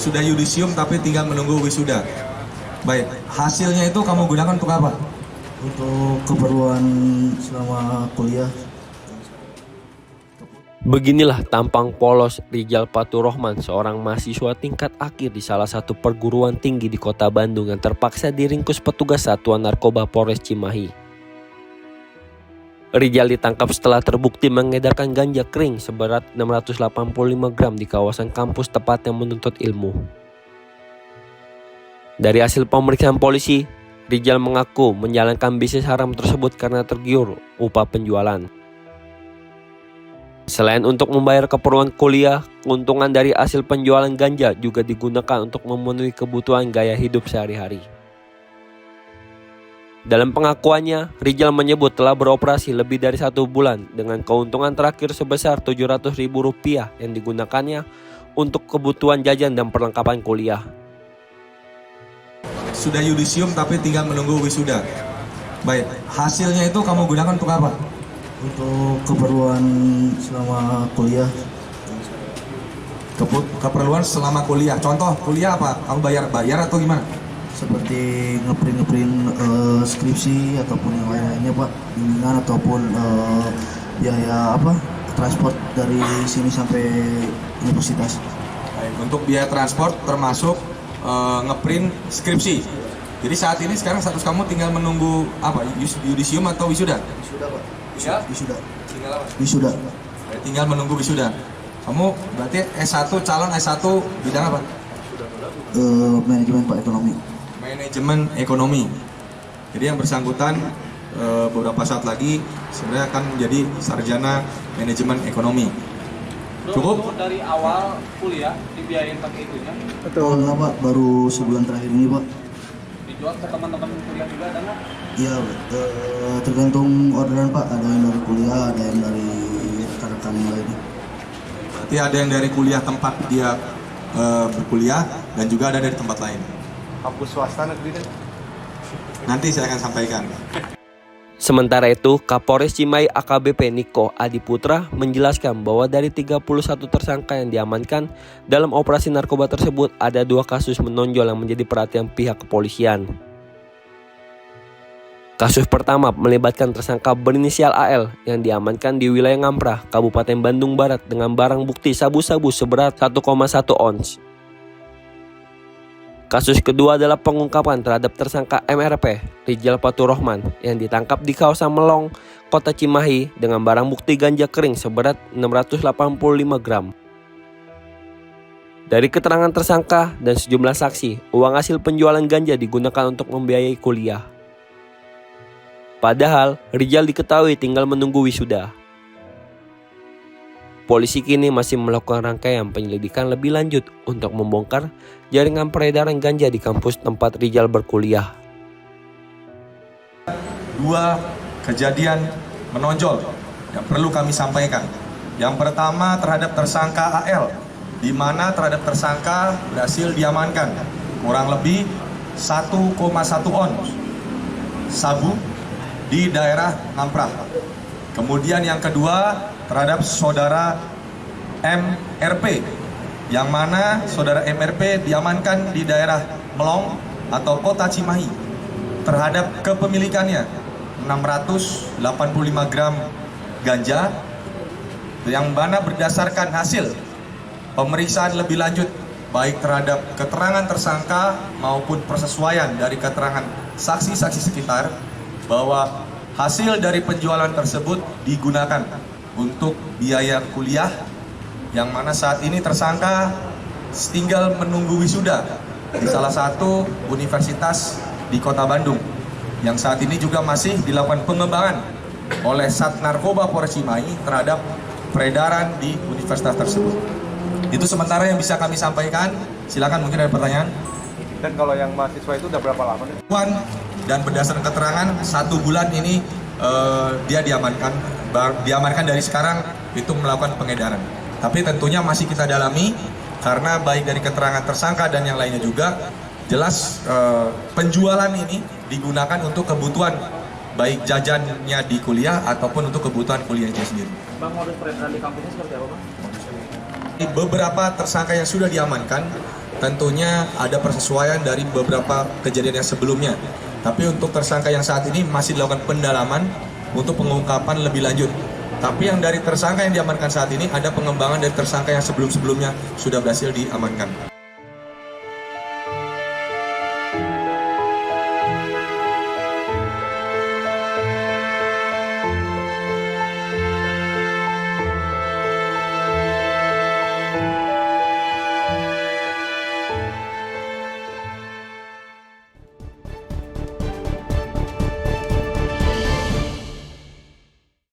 sudah yudisium tapi tinggal menunggu wisuda. Baik, hasilnya itu kamu gunakan untuk apa? Untuk keperluan selama kuliah. Beginilah tampang polos Rijal Fathurrahman, seorang mahasiswa tingkat akhir di salah satu perguruan tinggi di kota Bandung yang terpaksa diringkus petugas Satuan Narkoba Polres Cimahi. Rijal ditangkap setelah terbukti mengedarkan ganja kering seberat 685 gram di kawasan kampus tepatnya menuntut ilmu. Dari hasil pemeriksaan polisi, Rijal mengaku menjalankan bisnis haram tersebut karena tergiur upah penjualan. Selain untuk membayar keperluan kuliah, keuntungan dari hasil penjualan ganja juga digunakan untuk memenuhi kebutuhan gaya hidup sehari-hari. Dalam pengakuannya, Rijal menyebut telah beroperasi lebih dari 1 bulan dengan keuntungan terakhir sebesar Rp700.000 yang digunakannya untuk kebutuhan jajan dan perlengkapan kuliah. Sudah yudisium tapi tinggal menunggu wisuda. Baik, hasilnya itu kamu gunakan untuk apa? Untuk keperluan selama kuliah. Keperluan selama kuliah. Contoh kuliah apa? Kamu bayar atau gimana? Seperti ngeprint skripsi ataupun yang lain-lainnya Pak, bimbingan ataupun biaya transport dari sini sampai universitas. Baik, untuk biaya transport termasuk ngeprint skripsi. Jadi saat ini sekarang status kamu tinggal menunggu apa? Yudisium atau wisuda? Wisuda Pak. Ya? Wisuda. Tinggal apa? Wisuda. Tinggal menunggu wisuda. Kamu berarti S1, calon S1 bidang apa? Manajemen Pak, ekonomi. Manajemen ekonomi. Jadi yang bersangkutan beberapa saat lagi sebenarnya akan menjadi sarjana manajemen ekonomi. Cukup? Dari awal kuliah dibiayain pakai itunya, Betul. Enggak Pak, baru sebulan terakhir ini Pak. dijual ke teman-teman kuliah juga ada nggak? Iya, tergantung orderan Pak. Ada yang dari kuliah, ada yang dari rekan-rekan yang lain. Berarti ada yang dari kuliah tempat dia berkuliah dan juga ada dari tempat lain. Kampus swasta negeri deh. Nanti saya akan sampaikan. Sementara itu, Kapolres Cimahi AKBP Niko Adiputra menjelaskan bahwa dari 31 tersangka yang diamankan dalam operasi narkoba tersebut ada 2 kasus menonjol yang menjadi perhatian pihak kepolisian. Kasus pertama melibatkan tersangka berinisial AL yang diamankan di wilayah Ngamprah, Kabupaten Bandung Barat dengan barang bukti sabu-sabu seberat 1,1 ons. Kasus kedua adalah pengungkapan terhadap tersangka MRP, Rijal Fathurrahman, yang ditangkap di kawasan Melong, Kota Cimahi dengan barang bukti ganja kering seberat 685 gram. Dari keterangan tersangka dan sejumlah saksi, uang hasil penjualan ganja digunakan untuk membiayai kuliah. Padahal, Rijal diketahui tinggal menunggu wisuda. Polisi kini masih melakukan rangkaian penyelidikan lebih lanjut untuk membongkar jaringan peredaran ganja di kampus tempat Rijal berkuliah. 2 kejadian menonjol yang perlu kami sampaikan. Yang pertama terhadap tersangka AL, di mana terhadap tersangka berhasil diamankan kurang lebih 1,1 ons sabu di daerah Ngamprah. Kemudian yang kedua terhadap saudara MRP, yang mana saudara MRP diamankan di daerah Melong atau Kota Cimahi terhadap kepemilikannya 685 gram ganja, yang mana berdasarkan hasil pemeriksaan lebih lanjut baik terhadap keterangan tersangka maupun persesuaian dari keterangan saksi-saksi sekitar bahwa hasil dari penjualan tersebut digunakan untuk biaya kuliah, yang mana saat ini tersangka tinggal menunggu wisuda di salah satu universitas di Kota Bandung, yang saat ini juga masih dilakukan pengembangan oleh Sat Narkoba Polres Cimahi terhadap peredaran di universitas tersebut. Itu sementara yang bisa kami sampaikan. Silakan, mungkin ada pertanyaan. Dan kalau yang mahasiswa itu udah berapa lama nih? Dan berdasarkan keterangan 1 bulan ini dia diamankan dari sekarang itu melakukan pengedaran. Tapi tentunya masih kita dalami karena baik dari keterangan tersangka dan yang lainnya juga jelas penjualan ini digunakan untuk kebutuhan baik jajannya di kuliah ataupun untuk kebutuhan kuliahnya sendiri. Bang, modus peredaran di kampusnya seperti apa, Bang? Beberapa tersangka yang sudah diamankan tentunya ada persesuaian dari beberapa kejadian yang sebelumnya. Tapi untuk tersangka yang saat ini masih dilakukan pendalaman untuk pengungkapan lebih lanjut. Tapi yang dari tersangka yang diamankan saat ini ada pengembangan dari tersangka yang sebelum-sebelumnya sudah berhasil diamankan.